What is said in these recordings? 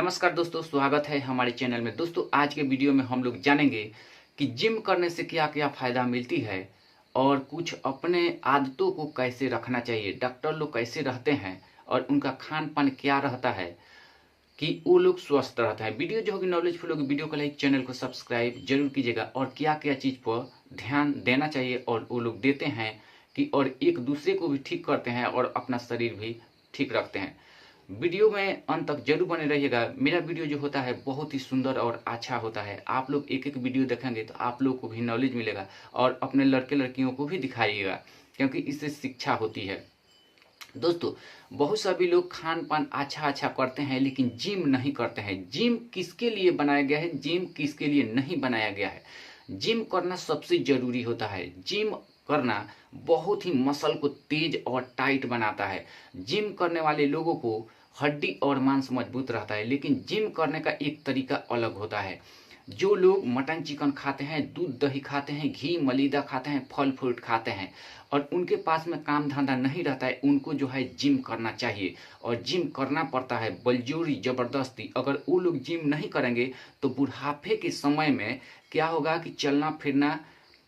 नमस्कार दोस्तों, स्वागत है हमारे चैनल में। दोस्तों, आज के वीडियो में हम लोग जानेंगे कि जिम करने से क्या क्या फ़ायदा मिलती है और कुछ अपने आदतों को कैसे रखना चाहिए, डॉक्टर लोग कैसे रहते हैं और उनका खान पान क्या रहता है कि वो लोग स्वस्थ रहते हैं। वीडियो जो होगी नॉलेजफुल होगी, वीडियो को लाइक, चैनल को सब्सक्राइब जरूर कीजिएगा और क्या क्या चीज़ पर ध्यान देना चाहिए और वो लोग देते हैं कि और एक दूसरे को भी ठीक करते हैं और अपना शरीर भी ठीक रखते हैं। वीडियो में अंत तक जरूर बने रहिएगा। मेरा वीडियो जो होता है बहुत ही सुंदर और अच्छा होता है। आप लोग एक एक वीडियो देखेंगे तो आप लोग को भी नॉलेज मिलेगा और अपने लड़के लड़कियों को भी दिखाइएगा, क्योंकि इससे शिक्षा होती है। दोस्तों, बहुत सभी लोग खान पान अच्छा अच्छा करते हैं लेकिन जिम नहीं करते हैं। जिम किसके लिए बनाया गया है, जिम किसके लिए नहीं बनाया गया है? जिम करना सबसे जरूरी होता है। जिम करना बहुत ही मसल को तेज और टाइट बनाता है। जिम करने वाले लोगों को हड्डी और मांस मजबूत रहता है, लेकिन जिम करने का एक तरीका अलग होता है। जो लोग मटन चिकन खाते हैं, दूध दही खाते हैं, घी मलीदा खाते हैं, फल फ्रूट खाते हैं और उनके पास में काम धंधा नहीं रहता है, उनको जो है जिम करना चाहिए और जिम करना पड़ता है बलजोरी जबरदस्ती। अगर वो लोग जिम नहीं करेंगे तो बुढ़ापे के समय में क्या होगा कि चलना फिरना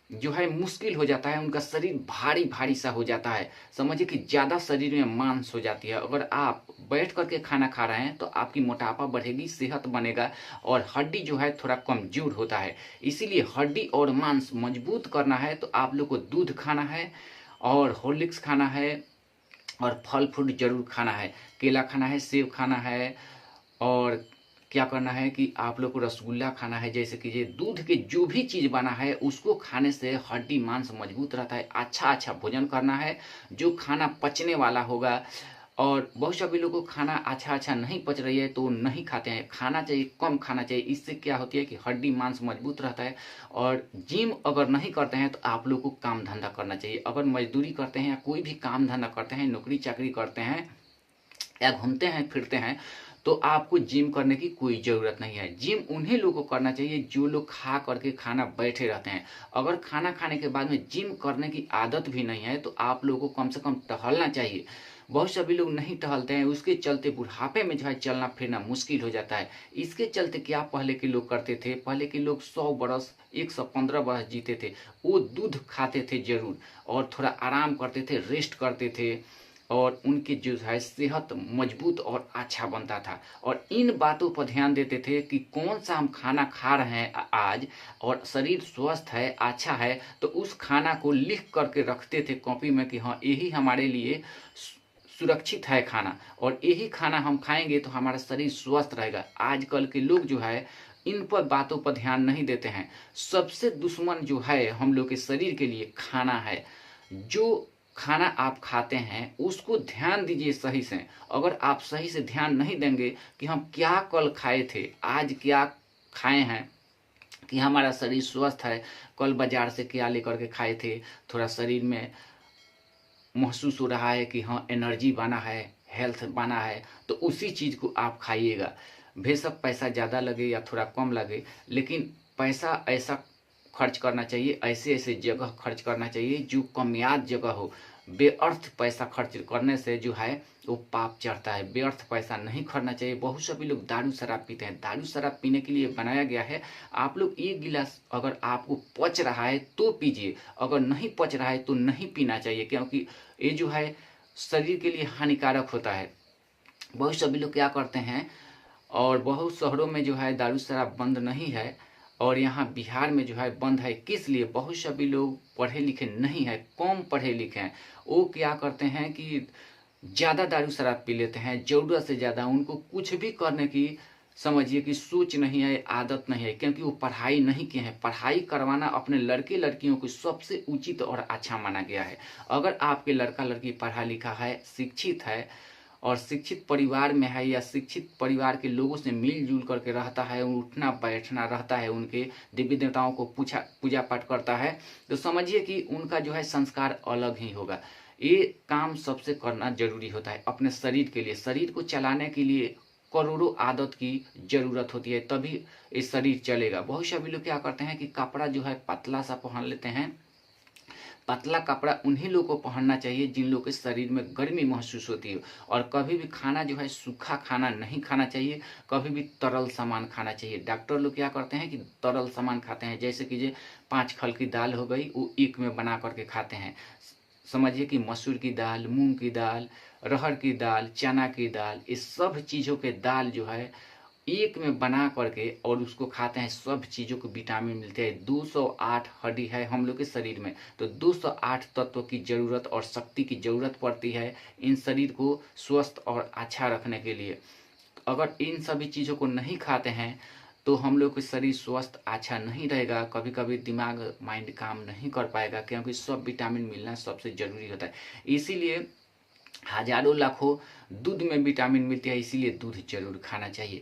जो है मुश्किल हो जाता है, उनका शरीर भारी भारी सा हो जाता है। समझिए कि ज़्यादा शरीर में मांस हो जाती है। अगर आप बैठ करके खाना खा रहे हैं तो आपकी मोटापा बढ़ेगी, सेहत बनेगा और हड्डी जो है थोड़ा कमजोर होता है। इसीलिए हड्डी और मांस मजबूत करना है तो आप लोग को दूध खाना है और हॉर्लिक्स खाना है और फल फ्रूट जरूर खाना है। केला खाना है, सेब खाना है और क्या करना है कि आप लोग को रसगुल्ला खाना है। जैसे कि ये दूध के जो भी चीज़ बना है उसको खाने से हड्डी मांस मजबूत रहता है। अच्छा अच्छा भोजन करना है जो खाना पचने वाला होगा। और बहुत सभी लोगों को खाना अच्छा अच्छा नहीं पच रही है तो नहीं खाते हैं। खाना चाहिए, कम खाना चाहिए। इससे क्या होती है कि हड्डी मांस मजबूत रहता है। और जिम अगर नहीं करते हैं तो आप लोग को काम धंधा करना चाहिए। अगर मजदूरी करते हैं या कोई भी काम धंधा करते हैं, नौकरी चाकरी करते हैं या घूमते हैं फिरते हैं, तो आपको जिम करने की कोई ज़रूरत नहीं है। जिम उन्हीं लोगों को करना चाहिए जो लोग खा करके खाना बैठे रहते हैं। अगर खाना खाने के बाद में जिम करने की आदत भी नहीं है तो आप लोगों को कम से कम टहलना चाहिए। बहुत सभी लोग नहीं टहलते हैं, उसके चलते बुढ़ापे में जो है चलना फिरना मुश्किल हो जाता है। इसके चलते क्या पहले के लोग करते थे, पहले के लोग 100 बरस 115 बरस जीते थे। वो दूध खाते थे जरूर और थोड़ा आराम करते थे, रेस्ट करते थे और उनकी जो है सेहत मजबूत और अच्छा बनता था। और इन बातों पर ध्यान देते थे कि कौन सा हम खाना खा रहे हैं आज और शरीर स्वस्थ है, अच्छा है, तो उस खाना को लिख करके रखते थे कॉपी में कि हाँ यही हमारे लिए सुरक्षित है खाना और यही खाना हम खाएंगे तो हमारा शरीर स्वस्थ रहेगा। आजकल के लोग जो है इन पर बातों पर ध्यान नहीं देते हैं। सबसे दुश्मन जो है हम लोग के शरीर के लिए खाना है। जो खाना आप खाते हैं उसको ध्यान दीजिए सही से। अगर आप सही से ध्यान नहीं देंगे कि हम क्या कल खाए थे, आज क्या खाए हैं, कि हमारा शरीर स्वस्थ है, कल बाजार से क्या लेकर के खाए थे, थोड़ा शरीर में महसूस हो रहा है कि हाँ एनर्जी बना है, हेल्थ बना है, तो उसी चीज़ को आप खाइएगा। बेशक पैसा ज़्यादा लगे या थोड़ा कम लगे, लेकिन पैसा ऐसा खर्च करना चाहिए, ऐसे ऐसे जगह खर्च करना चाहिए जो कमियात जगह हो। बेअर्थ पैसा खर्च करने से जो है वो पाप चढ़ता है। बेअर्थ पैसा नहीं खर्चना चाहिए। बहुत सभी लोग दारू शराब पीते हैं। दारू शराब पीने के लिए बनाया गया है। आप लोग एक गिलास अगर आपको पच रहा है तो पीजिए, अगर नहीं पच रहा है तो नहीं पीना चाहिए, क्योंकि ये जो है शरीर के लिए हानिकारक होता है। बहुत सभी लोग क्या करते हैं, और बहुत शहरों में जो है दारू शराब बंद नहीं है और यहाँ बिहार में जो है बंद है। किस लिए? बहुत सभी लोग पढ़े लिखे नहीं है, कम पढ़े लिखे हैं। वो क्या करते हैं कि ज़्यादा दारू शराब पी लेते हैं, ज़रूरत से ज़्यादा। उनको कुछ भी करने की समझिए कि सोच नहीं है, आदत नहीं है, क्योंकि वो पढ़ाई नहीं किए हैं। पढ़ाई करवाना अपने लड़के लड़कियों को सबसे उचित और अच्छा माना गया है। अगर आपके लड़का लड़की पढ़ा लिखा है, शिक्षित है और शिक्षित परिवार में है या शिक्षित परिवार के लोगों से मिलजुल करके रहता है, उठना बैठना रहता है, उनके देवी देवताओं को पूजा पाठ करता है, तो समझिए कि उनका जो है संस्कार अलग ही होगा। ये काम सबसे करना जरूरी होता है अपने शरीर के लिए। शरीर को चलाने के लिए करोड़ों आदत की जरूरत होती है, तभी ये शरीर चलेगा। बहुत सभी लोग क्या करते हैं कि कपड़ा जो है पतला सा पहन लेते हैं पतला कपड़ा उन्हीं लोगों को पहनना चाहिए जिन लोगों के शरीर में गर्मी महसूस होती है। और कभी भी खाना जो है सूखा खाना नहीं खाना चाहिए, कभी भी तरल सामान खाना चाहिए। डॉक्टर लोग क्या करते हैं कि तरल सामान खाते हैं, जैसे कि ये 5 खल की दाल हो गई, वो एक में बना करके खाते हैं। समझिए कि मसूर की दाल, मूंग की दाल, अरहर की दाल, चना की दाल, इस सब चीज़ों के दाल जो है एक में बना करके और उसको खाते हैं। सब चीज़ों को विटामिन मिलते हैं। 208 हड्डी है हम लोग के शरीर में, तो 208 तत्व की ज़रूरत और शक्ति की ज़रूरत पड़ती है इन शरीर को स्वस्थ और अच्छा रखने के लिए। अगर इन सभी चीज़ों को नहीं खाते हैं तो हम लोग का शरीर स्वस्थ अच्छा नहीं रहेगा। कभी कभी दिमाग माइंड काम नहीं कर पाएगा, क्योंकि सब विटामिन मिलना सबसे ज़रूरी होता है। इसीलिए हजारों लाखों दूध में विटामिन मिलती है, इसीलिए दूध जरूर खाना चाहिए।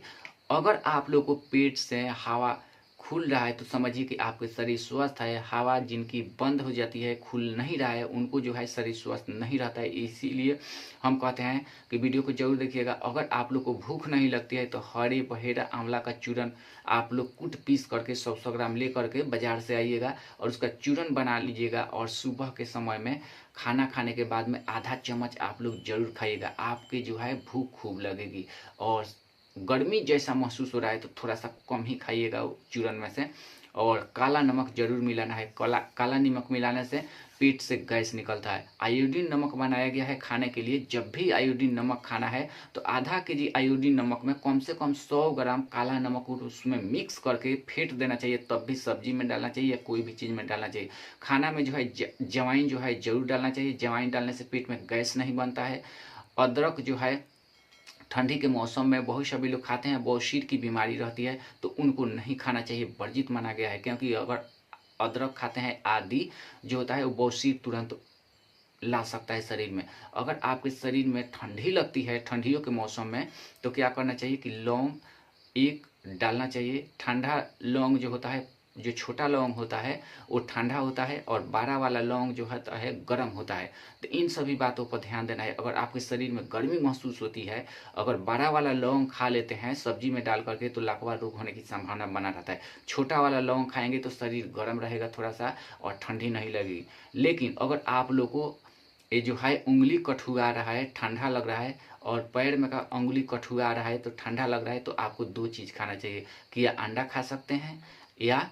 अगर आप लोग को पेट से हवा खुल रहा है तो समझिए कि आपके शरीर स्वस्थ है। हवा जिनकी बंद हो जाती है, खुल नहीं रहा है, उनको जो है शरीर स्वस्थ नहीं रहता है। इसीलिए हम कहते हैं कि वीडियो को जरूर देखिएगा। अगर आप लोग को भूख नहीं लगती है तो हरे बहेरा आंवला का चूरन आप लोग कूट पीस करके 100 ग्राम ले करके बाजार से आइएगा और उसका चूरन बना लीजिएगा। और सुबह के समय में खाना खाने के बाद में आधा चम्मच आप लोग जरूर खाइएगा। आपके जो है भूख खूब लगेगी। और गर्मी जैसा महसूस हो रहा है तो थोड़ा सा कम ही खाइएगा चूरन में से। और काला नमक जरूर मिलाना है। काला नमक मिलाने से पेट से गैस निकलता है। आयोडीन नमक बनाया गया है खाने के लिए। जब भी आयोडीन नमक खाना है तो आधा केजी आयोडीन नमक में कम से कम 100 ग्राम काला नमक उसमें मिक्स करके फेंट देना चाहिए, तब भी सब्जी में डालना चाहिए या कोई भी चीज़ में डालना चाहिए। खाना में जो है जवाइन जो है जरूर डालना चाहिए। जवाइन डालने से पेट में गैस नहीं बनता है। अदरक जो है ठंडी के मौसम में बहुत सभी लोग खाते हैं, बवासीर की बीमारी रहती है तो उनको नहीं खाना चाहिए, वर्जित माना गया है। क्योंकि अगर अदरक खाते हैं आदि जो होता है वो बवासीर तुरंत ला सकता है शरीर में। अगर आपके शरीर में ठंडी लगती है ठंडियों के मौसम में तो क्या करना चाहिए कि लौंग एक डालना चाहिए। ठंडा लौंग जो होता है, जो छोटा लौंग होता है वो ठंडा होता है और 12 वाला लौंग जो होता है गर्म होता है। तो इन सभी बातों पर ध्यान देना है। अगर आपके शरीर में गर्मी महसूस होती है, अगर 12 वाला लौंग खा लेते हैं सब्जी में डाल करके तो लकवा रोग होने की संभावना बना रहता है। छोटा वाला लौंग खाएंगे तो शरीर गर्म रहेगा थोड़ा सा और ठंडी नहीं लगेगी। लेकिन अगर आप लोग को ये जो है उंगली कठुआ रहा है, ठंडा लग रहा है, और पैर में का उंगली कठुआ रहा है तो ठंडा लग रहा है, तो आपको 2 चीज़ खाना चाहिए कि या अंडा खा सकते हैं या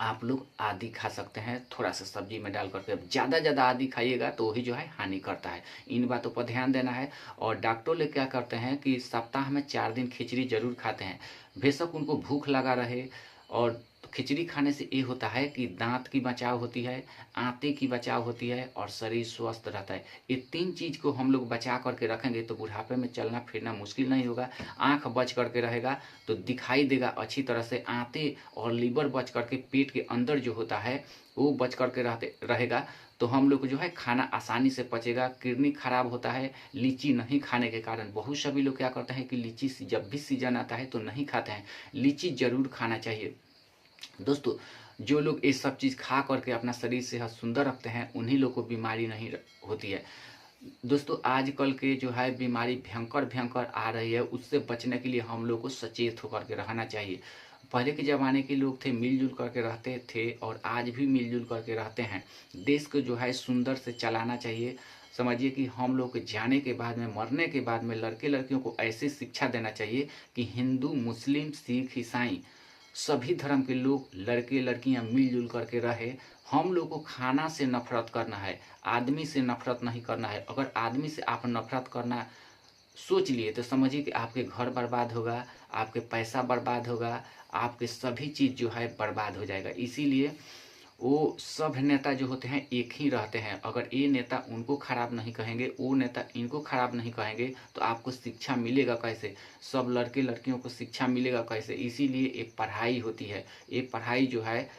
आप लोग आदि खा सकते हैं थोड़ा सा सब्जी में डाल करके। अब ज़्यादा आदि खाइएगा तो वही जो है हानि करता है। इन बातों पर ध्यान देना है। और डॉक्टर लोग क्या करते हैं कि सप्ताह में 4 दिन खिचड़ी जरूर खाते हैं। बेशक उनको भूख लगा रहे। और खिचड़ी खाने से ये होता है कि दांत की बचाव होती है, आंतें की बचाव होती है और शरीर स्वस्थ रहता है। ये 3 चीज़ को हम लोग बचा करके रखेंगे तो बुढ़ापे में चलना फिरना मुश्किल नहीं होगा। आँख बच करके रहेगा तो दिखाई देगा अच्छी तरह से। आंतें और लीवर बच करके पेट के अंदर जो होता है वो बच करके रहेगा तो हम लोग को जो है खाना आसानी से पचेगा। किडनी खराब होता है लीची नहीं खाने के कारण। बहुत सभी लोग क्या करते हैं कि लीची जब भी सीजन आता है तो नहीं खाते हैं। लीची जरूर खाना चाहिए दोस्तों। जो लोग ये सब चीज़ खा करके अपना शरीर सेहत सुंदर रखते हैं उन्हीं लोग को बीमारी नहीं होती है। दोस्तों आजकल के जो है बीमारी भयंकर भयंकर आ रही है, उससे बचने के लिए हम लोग को सचेत होकर के रहना चाहिए। पहले के ज़माने के लोग थे मिलजुल करके रहते थे और आज भी मिलजुल करके रहते हैं। देश को जो है सुंदर से चलाना चाहिए। समझिए कि हम लोग के जाने के बाद में, मरने के बाद में लड़के लड़कियों को ऐसी शिक्षा देना चाहिए कि हिंदू मुस्लिम सिख ईसाई सभी धर्म के लोग लड़के लड़कियां मिलजुल करके रहे। हम लोग को खाना से नफरत करना है, आदमी से नफरत नहीं करना है। अगर आदमी से आप नफरत करना सोच लिए तो समझिए कि आपके घर बर्बाद होगा, आपके पैसा बर्बाद होगा, आपके सभी चीज़ जो है बर्बाद हो जाएगा। इसीलिए वो सब नेता जो होते हैं एक ही रहते हैं। अगर ये नेता उनको खराब नहीं कहेंगे, वो नेता इनको खराब नहीं कहेंगे तो आपको शिक्षा मिलेगा कैसे? सब लड़के लड़कियों को शिक्षा मिलेगा कैसे? इसीलिए एक पढ़ाई होती है। ये पढ़ाई जो है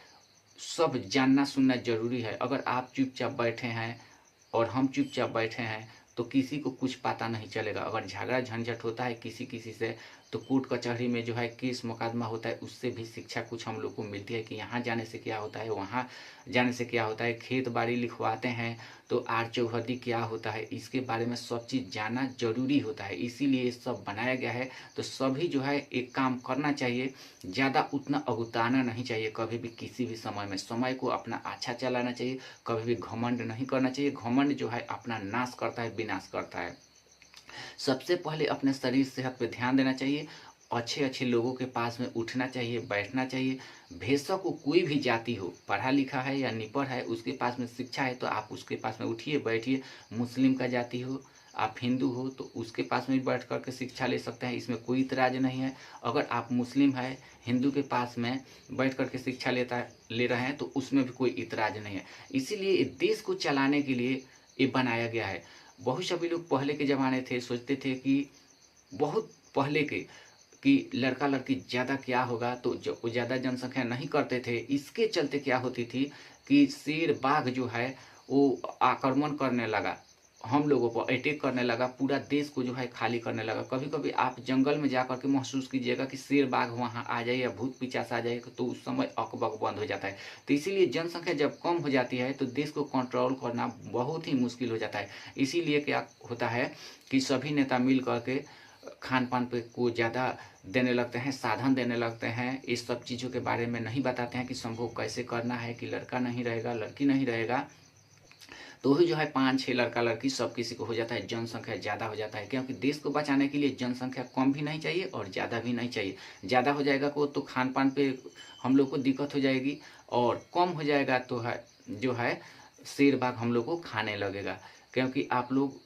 सब जानना सुनना जरूरी है। अगर आप चुपचाप बैठे हैं और हम चुपचाप बैठे हैं तो किसी को कुछ पता नहीं चलेगा। अगर झगड़ा झंझट होता है किसी किसी से तो कोर्ट कचहरी में जो है केस मुकदमा होता है, उससे भी शिक्षा कुछ हम लोग को मिलती है कि यहाँ जाने से क्या होता है, वहाँ जाने से क्या होता है। खेत बाड़ी लिखवाते हैं तो आर चौहदी क्या होता है, इसके बारे में सब चीज़ जानना जरूरी होता है, इसीलिए ये सब बनाया गया है। तो सभी जो है एक काम करना चाहिए, ज़्यादा उतना अगुताना नहीं चाहिए कभी भी, किसी भी समय में समय को अपना अच्छा चलाना चाहिए, कभी भी घमंड नहीं करना चाहिए। घमंड जो है अपना नाश करता है, विनाश करता है। सबसे पहले अपने शरीर सेहत पे ध्यान देना चाहिए, अच्छे अच्छे लोगों के पास में उठना चाहिए, बैठना चाहिए। बेशक वो कोई भी जाति हो, पढ़ा लिखा है या निपढ़ है, उसके पास में शिक्षा है तो आप उसके पास में उठिए बैठिए। मुस्लिम का जाति हो, आप हिंदू हो तो उसके पास में बैठ करके शिक्षा ले सकते हैं, इसमें कोई इतराज़ नहीं है। अगर आप मुस्लिम है, हिंदू के पास में बैठ करके शिक्षा ले रहे हैं तो उसमें भी कोई इतराज़ नहीं है। इसीलिए देश को चलाने के लिए ये बनाया गया है। बहुत सभी लोग पहले के ज़माने थे, सोचते थे कि बहुत पहले के कि लड़का लड़की ज़्यादा क्या होगा, तो जो ज़्यादा जनसंख्या नहीं करते थे। इसके चलते क्या होती थी कि शेर बाघ जो है वो आक्रमण करने लगा, हम लोगों पर अटैक करने लगा, पूरा देश को जो है खाली करने लगा। कभी कभी आप जंगल में जा करके महसूस कीजिएगा कि शेर बाघ वहाँ आ जाए या भूत पिशाच आ जाए तो उस समय अकबक बंद हो जाता है। तो इसीलिए जनसंख्या जब कम हो जाती है तो देश को कंट्रोल करना बहुत ही मुश्किल हो जाता है। इसीलिए क्या होता है कि सभी नेता मिल करके खान पान पे को ज़्यादा देने लगते हैं, साधन देने लगते हैं। इस सब चीज़ों के बारे में नहीं बताते हैं कि संभोग कैसे करना है, कि लड़का नहीं रहेगा लड़की नहीं रहेगा तो ही जो है 5-6 लड़का लड़की सब किसी को हो जाता है, जनसंख्या ज़्यादा हो जाता है। क्योंकि देश को बचाने के लिए जनसंख्या कम भी नहीं चाहिए और ज़्यादा भी नहीं चाहिए। ज़्यादा हो जाएगा को तो खान पान पे हम लोग को दिक्कत हो जाएगी, और कम हो जाएगा तो है जो है शेर बाघ हम लोग को खाने लगेगा। क्योंकि आप लोग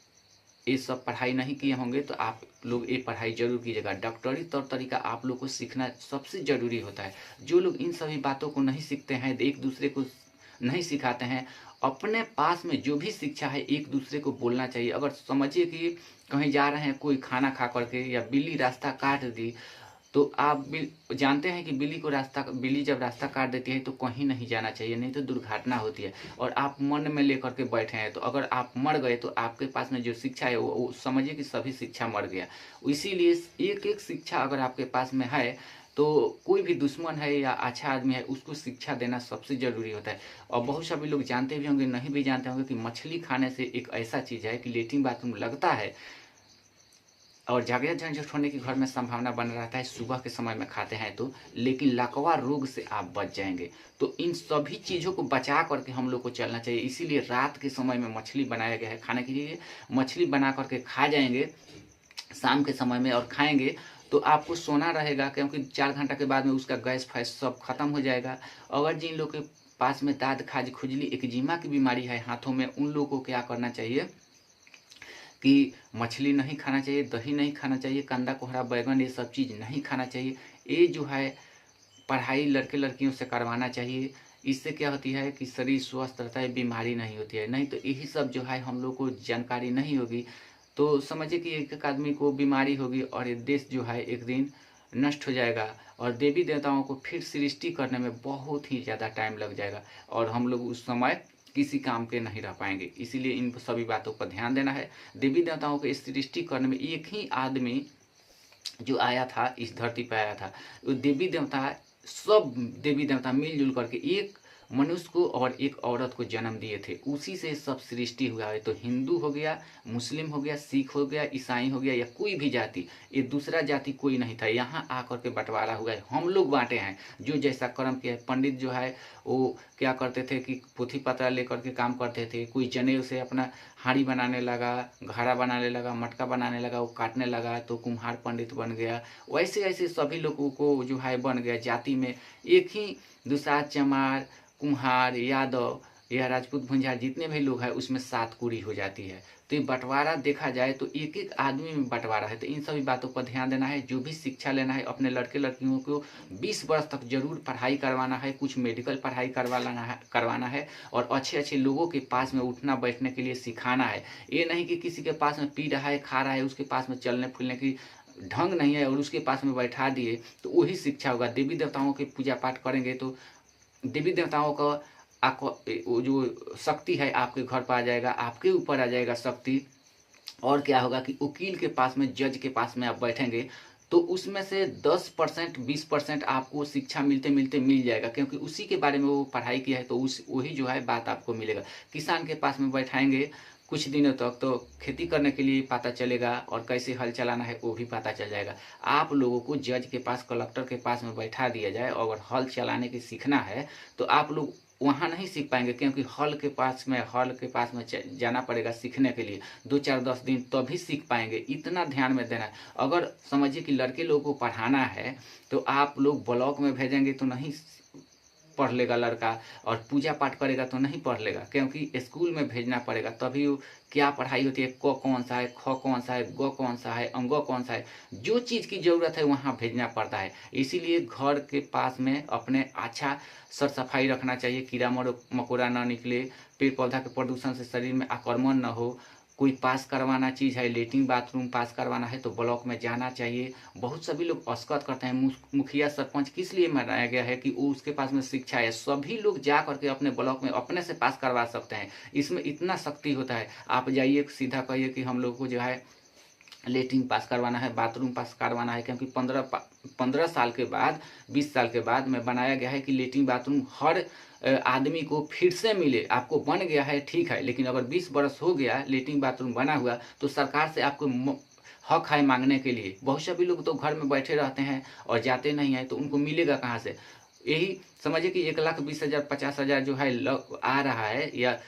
ये सब पढ़ाई नहीं किए होंगे तो आप लोग ये पढ़ाई जरूर कीजिएगा। डॉक्टरी तौर तरीका आप लोग को सीखना सबसे ज़रूरी होता है। जो लोग इन सभी बातों को नहीं सीखते हैं, एक दूसरे को नहीं सिखाते हैं, अपने पास में जो भी शिक्षा है एक दूसरे को बोलना चाहिए। अगर समझिए कि कहीं जा रहे हैं, कोई खाना खा करके या बिल्ली रास्ता काट दी, तो आप जानते हैं कि बिल्ली जब रास्ता काट देती है तो कहीं नहीं जाना चाहिए, नहीं तो दुर्घटना होती है। और आप मन में लेकर के बैठे हैं तो अगर आप मर गए तो आपके पास में जो शिक्षा है वो समझिए कि सभी शिक्षा मर गया। इसीलिए एक एक शिक्षा अगर आपके पास में है तो कोई भी दुश्मन है या अच्छा आदमी है उसको शिक्षा देना सबसे ज़रूरी होता है। और बहुत सभी लोग जानते भी होंगे, नहीं भी जानते होंगे कि मछली खाने से एक ऐसा चीज़ है कि लेट्रिन बाथरूम लगता है और झगड़ा झंझट होने की घर में संभावना बना रहता है सुबह के समय में खाते हैं तो, लेकिन लकवा रोग से आप बच जाएंगे। तो इन सभी चीज़ों को बचा करके हम लोग को चलना चाहिए। इसीलिए रात के समय में मछली बनाया गया है खाने के लिए। मछली बना करके खा जाएंगे शाम के समय में और खाएंगे तो आपको सोना रहेगा, क्योंकि 4 घंटा के बाद में उसका गैस फैस सब खत्म हो जाएगा। अगर जिन लोग के पास में दाद खाज खुजली एक्जिमा की बीमारी है हाथों में, उन लोगों को क्या करना चाहिए कि मछली नहीं खाना चाहिए, दही नहीं खाना चाहिए, कंदा कोहरा बैगन ये सब चीज़ नहीं खाना चाहिए। ये जो है पढ़ाई लड़के लड़कियों से करवाना चाहिए। इससे क्या होती है कि शरीर स्वस्थ रहता है, बीमारी नहीं होती है। नहीं तो यही सब जो है हम लोग को जानकारी नहीं होगी तो समझिए कि एक एक आदमी को बीमारी होगी और ये देश जो है एक दिन नष्ट हो जाएगा और देवी देवताओं को फिर सृष्टि करने में बहुत ही ज़्यादा टाइम लग जाएगा और हम लोग उस समय किसी काम के नहीं रह पाएंगे। इसीलिए इन सभी बातों पर ध्यान देना है। देवी देवताओं को सृष्टि करने में एक ही आदमी जो आया था, इस धरती पर आया था, वो देवी देवता, सब देवी देवता मिलजुल करके एक मनुष्य को और एक औरत को जन्म दिए थे, उसी से सब सृष्टि हुआ है। तो हिंदू हो गया, मुस्लिम हो गया, सिख हो गया, ईसाई हो गया या कोई भी जाति, ये दूसरा जाति कोई नहीं था। यहाँ आकर के बंटवारा हुआ है, हम लोग बांटे हैं जो जैसा कर्म किया है। पंडित जो है वो क्या करते थे कि पोथी पत्रा लेकर के काम करते थे। कोई जनेऊ से अपना हाड़ी बनाने लगा, घड़ा बनाने लगा, मटका बनाने लगा, वो काटने लगा तो कुम्हार पंडित बन गया। वैसे ऐसे सभी लोगों को जो है बन गया जाति में एक ही दुसाध, चमार, कुम्हार, यादव या राजपूत, भुंजार जितने भी लोग हैं उसमें 7 कुरी हो जाती है। तो ये बंटवारा देखा जाए तो एक एक आदमी में बंटवारा है। तो इन सभी बातों पर ध्यान देना है। जो भी शिक्षा लेना है अपने लड़के लड़कियों को 20 वर्ष तक जरूर पढ़ाई करवाना है, कुछ मेडिकल पढ़ाई करवाना है और अच्छे अच्छे लोगों के पास में उठना बैठने के लिए सिखाना है। ये नहीं कि किसी के पास में पी रहा है, खा रहा है, उसके पास में चलने फिरने की ढंग नहीं है और उसके पास में बैठा दिए तो वही शिक्षा होगा। देवी देवताओं की पूजा पाठ करेंगे तो देवी देवताओं का आपको वो जो शक्ति है आपके घर पर आ जाएगा, आपके ऊपर आ जाएगा शक्ति। और क्या होगा कि वकील के पास में, जज के पास में आप बैठेंगे तो उसमें से 10% 20% आपको शिक्षा मिलते मिलते मिल जाएगा, क्योंकि उसी के बारे में वो पढ़ाई किया है, तो उस वही जो है बात आपको मिलेगा। किसान के पास में बैठाएंगे कुछ दिनों तक तो खेती करने के लिए पता चलेगा, और कैसे हल चलाना है वो भी पता चल जाएगा। आप लोगों को जज के पास, कलेक्टर के पास में बैठा दिया जाए, और हल चलाने की सीखना है तो आप लोग वहाँ नहीं सीख पाएंगे, क्योंकि हल के पास में जाना पड़ेगा सीखने के लिए 2 4 10 दिन, तभी सीख पाएंगे। इतना ध्यान में देना है। अगर समझिए कि लड़के लोगों को पढ़ाना है तो आप लोग ब्लॉक में भेजेंगे तो नहीं पढ़ लेगा लड़का, और पूजा पाठ करेगा तो नहीं पढ़ लेगा, क्योंकि स्कूल में भेजना पड़ेगा, तभी क्या पढ़ाई होती है, क कौन सा है, ख कौन सा है, ग कौन सा है, अंग कौन सा है, जो चीज़ की ज़रूरत है वहाँ भेजना पड़ता है। इसीलिए घर के पास में अपने अच्छा सर सफाई रखना चाहिए, कीड़ा मकोड़ा ना निकले, पेड़ पौधा के प्रदूषण से शरीर में आक्रमण न हो। कोई पास करवाना चीज़ है, लेटरिन बाथरूम पास करवाना है तो ब्लॉक में जाना चाहिए। बहुत सभी लोग अस्कत करते हैं। मुखिया सरपंच किस लिए बनाया गया है कि वो उसके पास में शिक्षा है, सभी लोग जा करके अपने ब्लॉक में अपने से पास करवा सकते हैं। इसमें इतना शक्ति होता है। आप जाइए सीधा कहिए कि हम लोग को जो है लेटरिन पास करवाना है, बाथरूम पास करवाना है, क्योंकि 15 साल के बाद, 20 साल के बाद में बनाया गया है कि लेटरिन बाथरूम हर आदमी को फिर से मिले। आपको बन गया है ठीक है, लेकिन अगर 20 बरस हो गया लेटरिन बाथरूम बना हुआ तो सरकार से आपको हक है मांगने के लिए। बहुत सभी लोग तो घर में बैठे रहते हैं और जाते नहीं हैं, तो उनको मिलेगा कहाँ से। यही समझिए कि 1,20,000 50,000 जो है आ रहा है, या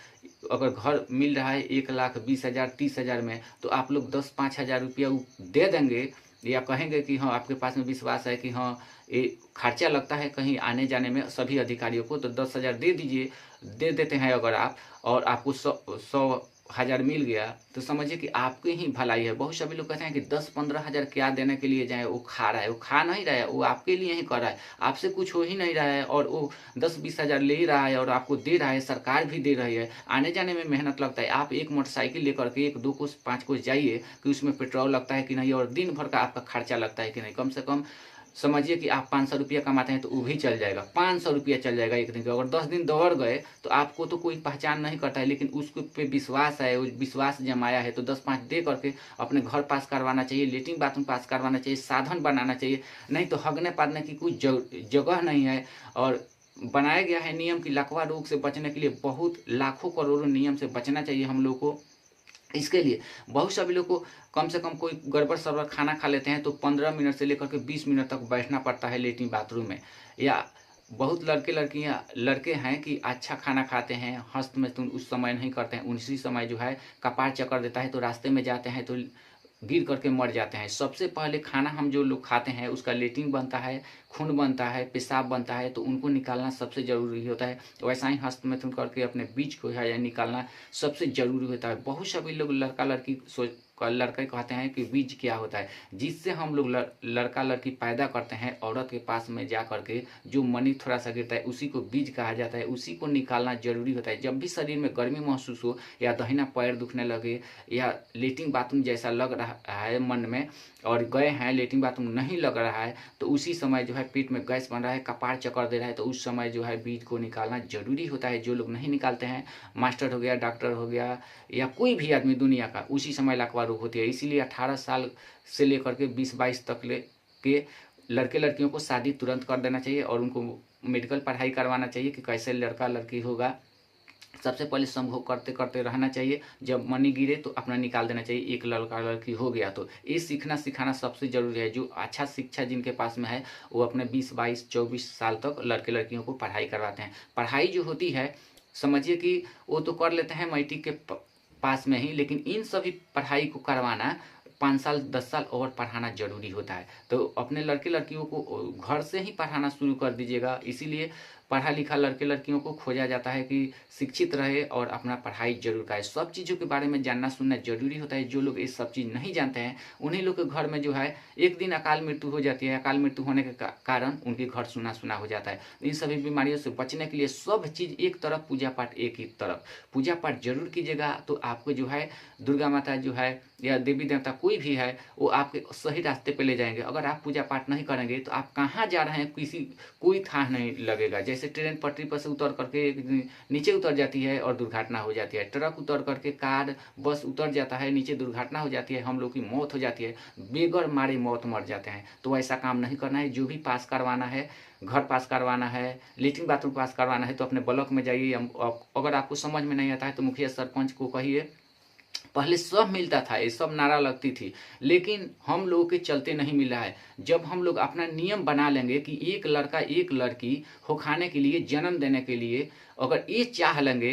अगर घर मिल रहा है 1,20,000 30,000 में, तो आप लोग 10-5 हज़ार रुपया दे देंगे, या कहेंगे कि हाँ आपके पास में विश्वास है कि हाँ ये खर्चा लगता है कहीं आने जाने में सभी अधिकारियों को, तो 10,000 दे दीजिए। दे देते हैं अगर आप, और आपको 100,000 मिल गया, तो समझिए कि आपकी ही भलाई है। बहुत सभी लोग कहते हैं कि 10-15 हज़ार क्या देने के लिए जाए, वो खा रहा है, वो खा नहीं रहा है, वो आपके लिए ही कर रहा है, आपसे कुछ हो ही नहीं रहा है, और वो 10-20 हज़ार ले ही रहा है और आपको दे रहा है, सरकार भी दे रही है। आने जाने में मेहनत लगता है। आप एक मोटरसाइकिल लेकर के 1 2 कोस 5 कोस जाइए कि उसमें पेट्रोल लगता है कि नहीं, और दिन भर का आपका खर्चा लगता है कि नहीं। कम से कम समझिए कि आप 500 रुपया कमाते हैं तो वो भी चल जाएगा, 500 रुपया चल जाएगा एक दिन का। अगर 10 दिन दौड़ गए तो आपको तो कोई पहचान नहीं करता है, लेकिन उसके पे विश्वास है, वो विश्वास जमाया है, तो 10-5 दे करके अपने घर पास करवाना चाहिए, लेटरिन बाथरूम पास करवाना चाहिए, साधन बनाना चाहिए। नहीं तो हगने पादने की कोई जगह नहीं है। और बनाया गया है नियम कि लकवा रोग से बचने के लिए बहुत लाखों करोड़ों नियम से बचना चाहिए हम लोग को। इसके लिए बहुत सभी लोग को कम से कम कोई गड़बड़ सड़बड़ खाना खा लेते हैं तो 15 मिनट से लेकर के 20 मिनट तक बैठना पड़ता है लेटरिन बाथरूम में। या बहुत लड़के हैं कि अच्छा खाना खाते हैं, हस्त में तो उस समय नहीं करते हैं, उसी समय जो है कपार चक्कर देता है, तो रास्ते में जाते हैं तो गिर करके मर जाते हैं। सबसे पहले खाना हम जो लोग खाते हैं उसका लेटरिन बनता है, खून बनता है, पेशाब बनता है, तो उनको निकालना सबसे ज़रूरी होता है। वैसा ही हस्त मैथुन करके अपने बीज को है निकालना सबसे ज़रूरी होता है। बहुत सभी लोग लड़का लड़की लड़के कहते हैं कि बीज क्या होता है, जिससे हम लोग लड़का लड़की पैदा करते हैं, औरत के पास में जा करके जो मनी थोड़ा सा गिरता है उसी को बीज कहा जाता है। उसी को निकालना जरूरी होता है। जब भी शरीर में गर्मी महसूस हो, या दहिना पैर दुखने लगे, या लेटरिन बाथरूम जैसा लग रहा है मन में, और गए हैं लेटरिन बाथरूम नहीं लग रहा है, तो उसी समय जो है पेट में गैस बन रहा है, कपार चक्कर दे रहा है, तो उस समय जो है बीज को निकालना जरूरी होता है। जो लोग नहीं निकालते हैं, मास्टर हो गया, डॉक्टर हो गया, या कोई भी आदमी दुनिया का, उसी समय लकवा रोग होती है। इसीलिए 18 साल से लेकर के 20-22 तक के लड़के लड़कियों को शादी तुरंत कर देना चाहिए, और उनको मेडिकल पढ़ाई करवाना चाहिए कि कैसे लड़का लड़की होगा। सबसे पहले संभोग करते करते रहना चाहिए, जब मनी गिरे तो अपना निकाल देना चाहिए। एक लड़का लड़की हो गया तो ये सीखना सिखाना सबसे जरूरी है। जो अच्छा शिक्षा जिनके पास में है वो अपने 20-22-24 साल तक लड़के लड़कियों को पढ़ाई करवाते हैं। पढ़ाई जो होती है समझिए कि वो तो कर लेते हैं मैट्रिक के पास में ही, लेकिन इन सभी पढ़ाई को करवाना 5 साल 10 साल और पढ़ाना जरूरी होता है। तो अपने लड़के लड़कियों को घर से ही पढ़ाना शुरू कर दीजिएगा। इसीलिए पढ़ा लिखा लड़के लड़कियों को खोजा जाता है कि शिक्षित रहे और अपना पढ़ाई जरूर करें। सब चीज़ों के बारे में जानना सुनना जरूरी होता है। जो लोग ये सब चीज़ नहीं जानते हैं उन्हीं लोग के घर में जो है एक दिन अकाल मृत्यु हो जाती है। अकाल मृत्यु होने के कारण उनके घर सुना सुना हो जाता है। इन सभी बीमारियों से बचने के लिए सब चीज़ एक तरफ, पूजा पाठ एक ही तरफ। पूजा पाठ जरूर कीजिएगा तो आपको जो है दुर्गा माता जो है या देवी देवता कोई भी है वो आपके सही रास्ते पे ले जाएंगे। अगर आप पूजा पाठ नहीं करेंगे तो आप कहाँ जा रहे हैं कोई था नहीं लगेगा। जैसे ट्रेन पटरी पर से उतर करके नीचे उतर जाती है और दुर्घटना हो जाती है, ट्रक उतर करके, कार बस उतर जाता है नीचे, दुर्घटना हो जाती है, हम लोग की मौत हो जाती है, बेगर मारे मौत मर जाते हैं। तो ऐसा काम नहीं करना है। जो भी पास करवाना है, घर पास करवाना है, लेटरिन बाथरूम पास करवाना है, तो अपने ब्लॉक में जाइए। अगर आपको समझ में नहीं आता है तो मुखिया सरपंच को कहिए। पहले सब मिलता था, ये सब नारा लगती थी, लेकिन हम लोगों के चलते नहीं मिला है। जब हम लोग अपना नियम बना लेंगे कि एक लड़का एक लड़की हो खाने के लिए, जन्म देने के लिए अगर ये चाह लेंगे,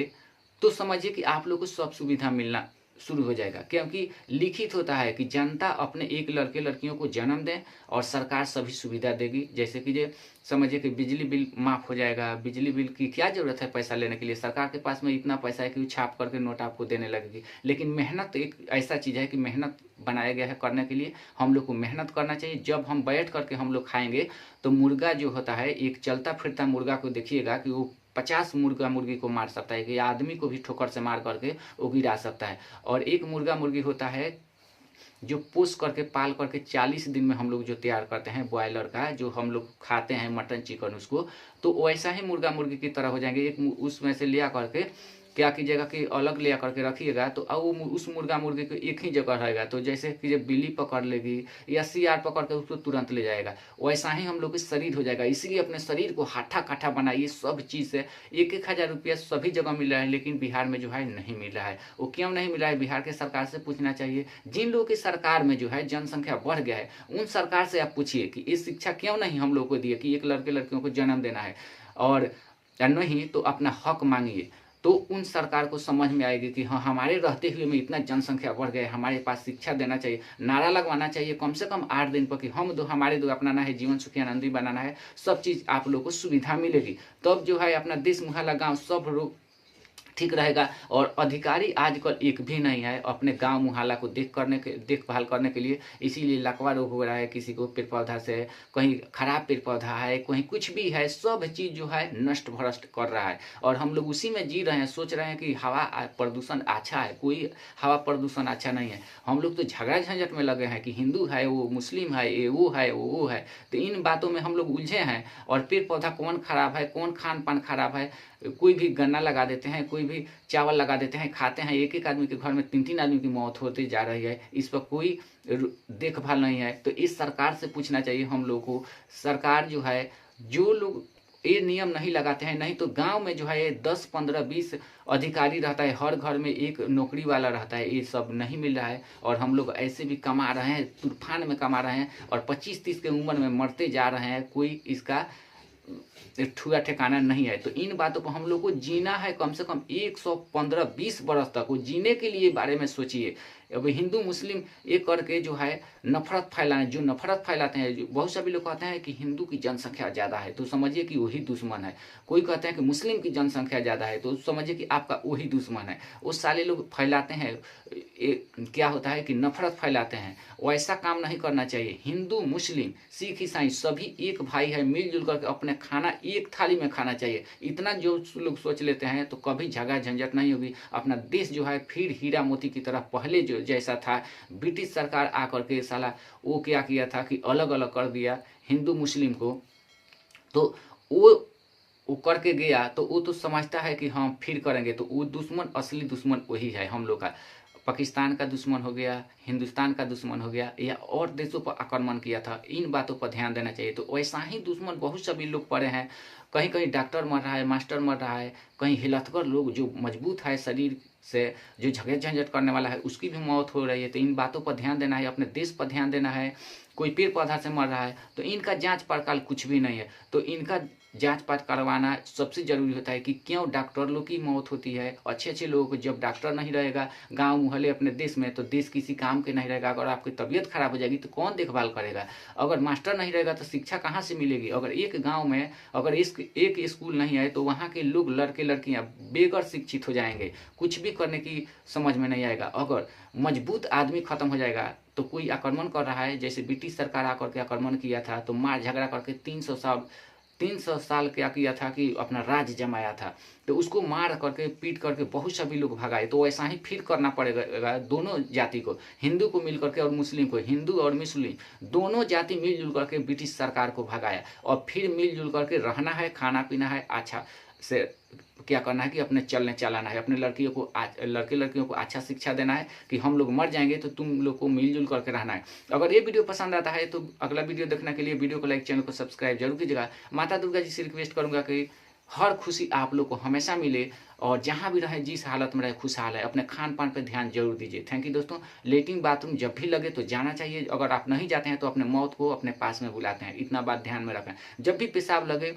तो समझिए कि आप लोग को सब सुविधा मिलना शुरू हो जाएगा। क्योंकि लिखित होता है कि जनता अपने एक लड़के लड़कियों को जन्म दें और सरकार सभी सुविधा देगी। जैसे कि ये समझिए कि बिजली बिल माफ़ हो जाएगा। बिजली बिल की क्या ज़रूरत है पैसा लेने के लिए, सरकार के पास में इतना पैसा है कि वो छाप करके नोट आपको देने लगेगी। लेकिन मेहनत एक ऐसा चीज़ है कि मेहनत बनाया गया है करने के लिए, हम लोग को मेहनत करना चाहिए। जब हम बैठ करके हम लोग खाएंगे तो मुर्गा जो होता है, एक चलता फिरता मुर्गा को देखिएगा कि वो 50 मुर्गा मुर्गी को मार सकता है, कि आदमी को भी ठोकर से मार करके वो गिरा सकता है। और एक मुर्गा मुर्गी होता है जो पोस करके पाल करके 40 दिन में हम लोग जो तैयार करते हैं ब्रॉयलर का, जो हम लोग खाते हैं मटन चिकन, उसको तो वैसा ही मुर्गा मुर्गी की तरह हो जाएंगे। एक उसमें से लिया करके क्या कीजिएगा कि अलग ले करके रखिएगा, तो अब वो उस मुर्गा मुर्गी को एक ही जगह रहेगा। तो जैसे कि जब बिल्ली पकड़ लेगी या सियार पकड़ के उसको तुरंत ले जाएगा, वैसा ही हम लोग का शरीर हो जाएगा। इसलिए अपने शरीर को हाथा काठा बनाइए। सब चीज़ से 1-1 हज़ार रुपया सभी जगह मिल रहा है, लेकिन बिहार में जो है नहीं मिल रहा है। वो क्यों नहीं मिल रहा है, बिहार के सरकार से पूछना चाहिए। जिन लोगों की सरकार में जो है जनसंख्या बढ़ गया है, उन सरकार से आप पूछिए कि ये शिक्षा क्यों नहीं हम लोग को दिए कि एक लड़के लड़कियों को जन्म देना है, और नहीं तो अपना हक मांगिए। तो उन सरकार को समझ में आएगी कि हाँ, हमारे रहते हुए में इतना जनसंख्या बढ़ गया है, हमारे पास शिक्षा देना चाहिए। नारा लगवाना चाहिए कम से कम 8 दिन पर कि हम दो हमारे दो अपनाना है, जीवन सुखी आनंदी बनाना है। सब चीज़ आप लोग को सुविधा मिलेगी, तब जो है अपना देश मुहल्ला गाँव सब लोग ठीक रहेगा। और अधिकारी आजकल एक भी नहीं है अपने गांव मुहल्ला को देखभाल करने के लिए। इसीलिए लकवा रोग हो रहा है, किसी को पेड़ पौधा से, कहीं खराब पेड़ पौधा है, कहीं कुछ भी है, सब चीज़ जो है नष्ट भ्रष्ट कर रहा है। और हम लोग उसी में जी रहे हैं, सोच रहे हैं कि हवा प्रदूषण अच्छा है। कोई हवा प्रदूषण अच्छा नहीं है। हम लोग तो झगड़ा झंझट में लगे हैं कि हिंदू है, वो मुस्लिम है, ये वो है, वो है। तो इन बातों में हम लोग उलझे हैं। और पेड़ पौधा कौन खराब है, कौन खान पान खराब है, कोई भी गन्ना लगा देते हैं, कोई भी चावल लगा देते हैं, खाते हैं, एक एक आदमी के घर में 3-3 आदमी की मौत होती जा रही है। इस पर कोई देखभाल नहीं है। तो इस सरकार से पूछना चाहिए हम लोग को। सरकार जो है, जो लोग ये नियम नहीं लगाते हैं, नहीं तो गांव में जो है 10, 15, 20 अधिकारी रहता है, हर घर में एक नौकरी वाला रहता है। ये सब नहीं मिल रहा है और हम लोग ऐसे भी कमा रहे हैं, तूफान में कमा रहे हैं और 25-30 की उम्र में मरते जा रहे हैं। कोई इसका ठुआ ठिकाना नहीं है। तो इन बातों पर हम लोग को जीना है कम से कम 115-20 बरस तक। वो जीने के लिए बारे में सोचिए। अब हिंदू मुस्लिम एक करके जो है नफरत फैलाने, जो नफरत फैलाते हैं, जो बहुत सभी लोग कहते हैं कि हिंदू की जनसंख्या ज़्यादा है, तो समझिए कि वही दुश्मन है। कोई कहते हैं कि मुस्लिम की जनसंख्या ज़्यादा है, तो समझिए कि आपका वही दुश्मन है। वो सारे लोग फैलाते हैं, क्या होता है कि नफरत फैलाते हैं। वैसा काम नहीं करना चाहिए। हिंदू मुस्लिम सिख ईसाई सभी एक भाई है, मिलजुल करके अपने खाना एक थाली में खाना चाहिए। इतना जो लोग सोच लेते हैं तो कभी झगड़ा झंझट नहीं होगी। अपना देश जो है फिर हीरा मोती की तरह पहले जो जैसा था। ब्रिटिश सरकार आकर के साला वो क्या किया था कि अलग अलग कर दिया हिंदू मुस्लिम को। तो वो करके गया, तो वो तो समझता है कि हम फिर करेंगे। तो वो दुश्मन, असली दुश्मन वही है हम लोग का। पाकिस्तान का दुश्मन हो गया, हिंदुस्तान का दुश्मन हो गया, या और देशों पर आक्रमण किया था। इन बातों पर ध्यान देना चाहिए। तो वैसा ही दुश्मन बहुत सभी लोग पड़े हैं। कहीं कहीं डॉक्टर मर रहा है, मास्टर मर रहा है, कहीं हिलतगर लोग जो मजबूत है शरीर से, जो झगड़ झंझट करने वाला है, उसकी भी मौत हो रही है। तो इन बातों पर ध्यान देना है, अपने देश पर ध्यान देना है। कोई पेड़ पौधा से मर रहा है तो इनका जांच पड़ताल कुछ भी नहीं है, तो इनका जांच पात करवाना सबसे जरूरी होता है कि क्यों डॉक्टर लोग की मौत होती है। अच्छे अच्छे लोगों को, जब डॉक्टर नहीं रहेगा गांव मोहल्ले अपने देश में, तो देश किसी काम के नहीं रहेगा। अगर आपकी तबीयत खराब हो जाएगी तो कौन देखभाल करेगा। अगर मास्टर नहीं रहेगा तो शिक्षा कहाँ से मिलेगी। अगर एक गाँव में अगर एक स्कूल नहीं है तो वहाँ के लोग, लड़के लड़कियाँ बेगर शिक्षित हो जाएंगे, कुछ भी करने की समझ में नहीं आएगा। अगर मजबूत आदमी खत्म हो जाएगा, तो कोई आक्रमण कर रहा है, जैसे ब्रिटिश सरकार आकर के आक्रमण किया था, तो मार झगड़ा करके 300 साल क्या किया था कि अपना राज जमाया था, तो उसको मार करके पीट करके बहुत सभी लोग भगाए। तो वैसा ही फिर करना पड़ेगा दोनों जाति को, हिंदू को मिल करके और मुस्लिम को, हिंदू और मुस्लिम दोनों जाति मिलजुल करके ब्रिटिश सरकार को भगाया। और फिर मिलजुल करके रहना है, खाना पीना है, अच्छा से क्या करना है कि अपने चलने चलाना है, अपने लड़कियों को लड़के लड़कियों को अच्छा शिक्षा देना है कि हम लोग मर जाएंगे तो तुम लोग को मिलजुल करके रहना है। अगर ये वीडियो पसंद आता है तो अगला वीडियो देखने के लिए वीडियो को लाइक, चैनल को सब्सक्राइब जरूर कीजिएगा। माता दुर्गा जी से रिक्वेस्ट करूंगा कि हर खुशी आप लोग को हमेशा मिले और जहाँ भी रहे, जिस हालत में रहे, खुशहाल है। अपने खान पान पर ध्यान जरूर दीजिए। थैंक यू दोस्तों। लेटरिन बाथरूम जब भी लगे तो जाना चाहिए। अगर आप नहीं जाते हैं तो अपने मौत को अपने पास में बुलाते हैं, इतना बात ध्यान में रखें। जब भी पेशाब लगे,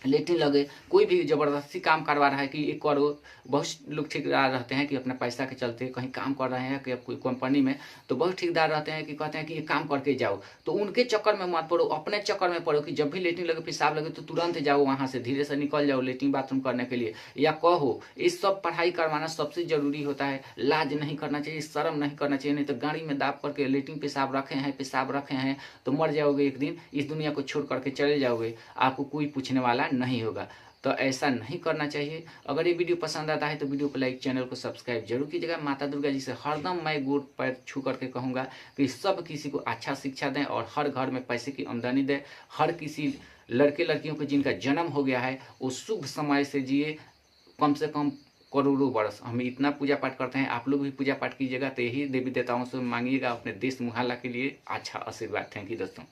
लेटरिन लगे, कोई भी ज़बरदस्ती काम करवा रहा है कि ये करो, बहुत लोग ठेकेदार रहते हैं कि अपने पैसा के चलते कहीं काम कर रहे हैं कि कोई कंपनी में, तो बहुत ठेकेदार रहते हैं कि कहते हैं कि ये काम करके जाओ, तो उनके चक्कर में मत पड़ो, अपने चक्कर में पड़ो कि जब भी लेटरिन लगे, पेशाब लगे तो तुरंत जाओ, वहाँ से धीरे से निकल जाओ लेटरिन बाथरूम करने के लिए। या कहो, इस सब पढ़ाई करवाना सबसे ज़रूरी होता है। लाज नहीं करना चाहिए, शर्म नहीं करना चाहिए, नहीं तो गाड़ी में दाब करके लेटरिन पेशाब रखे हैं तो मर जाओगे एक दिन, इस दुनिया को छोड़ करके चले जाओगे, आपको कोई पूछने वाला नहीं होगा। तो ऐसा नहीं करना चाहिए। अगर ये वीडियो पसंद आता है तो वीडियो को लाइक, चैनल को सब्सक्राइब जरूर कीजिएगा। माता दुर्गा जी से हरदम मैं गोड़ पैर छू करके कहूँगा कि सब किसी को अच्छा शिक्षा दें और हर घर में पैसे की आमदनी दें। हर किसी लड़के लड़कियों को जिनका जन्म हो गया है वो शुभ समय से जिए, कम से कम करोड़ों वर्ष। हम इतना पूजा पाठ करते हैं, आप लोग भी पूजा पाठ कीजिएगा। तो यही देवी देवताओं से मांगिएगा अपने देश मुहल्ला के लिए अच्छा आशीर्वाद। थैंक यू दोस्तों।